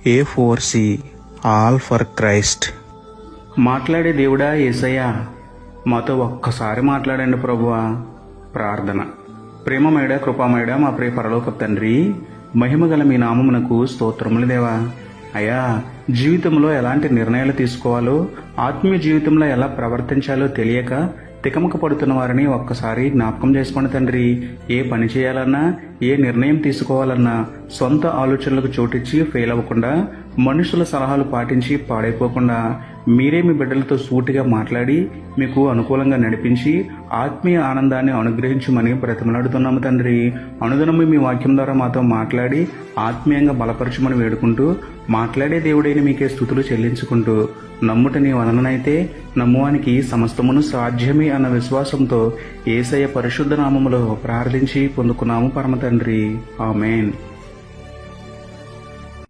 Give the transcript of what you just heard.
A4C all for Christ. మాట్లాడే దేవుడా యేసయ్యా, మాతో ఒక్కసారి మాట్లాడండి ప్రభువా. ప్రార్థన. ప్రేమమేడ కృపామేడ మా ప్రియ పరలోక తండ్రి, మహిమగల మీ నామమునకు స్తోత్రములు దేవా. అయ్యా, జీవితంలో ఎలాంటి నిర్ణయాలు తీసుకోవాలో, ఆత్మీయ జీవితంలో ఎలా ప్రవర్తించాలో తెలియక తికమక పడుతున్న వారిని ఒక్కసారి జ్ఞాపకం చేసుకోండి తండ్రి. ఏ పని చేయాలన్నా, ఏ నిర్ణయం తీసుకోవాలన్నా సొంత ఆలోచనలకు చోటిచ్చి ఫెయిల్ అవ్వకుండా, మనుషుల సలహాలు పాటించి పాడైపోకుండా మీరే మీ బిడ్డలతో సూటిగా మాట్లాడి మీకు అనుకూలంగా నడిపించి ఆత్మీయ ఆనందాన్ని అనుగ్రహించమని బ్రతిమలాడుతున్నాము తండ్రి. అనుదినము మీ వాక్యం ద్వారా మాతో మాట్లాడి ఆత్మీయంగా బలపరచమని వేడుకుంటూ, మాట్లాడే దేవుడైన మీకే స్తుతులు చెల్లించుకుంటూ, నమ్ముట నీ వలననైతే నమ్మువానికి సమస్తమును సాధ్యమే అన్న విశ్వాసంతో యేసయ్య పరిశుద్ధ నామములో ప్రార్థించి పొందుకున్నాము పరమ తండ్రి. ఆమేన్.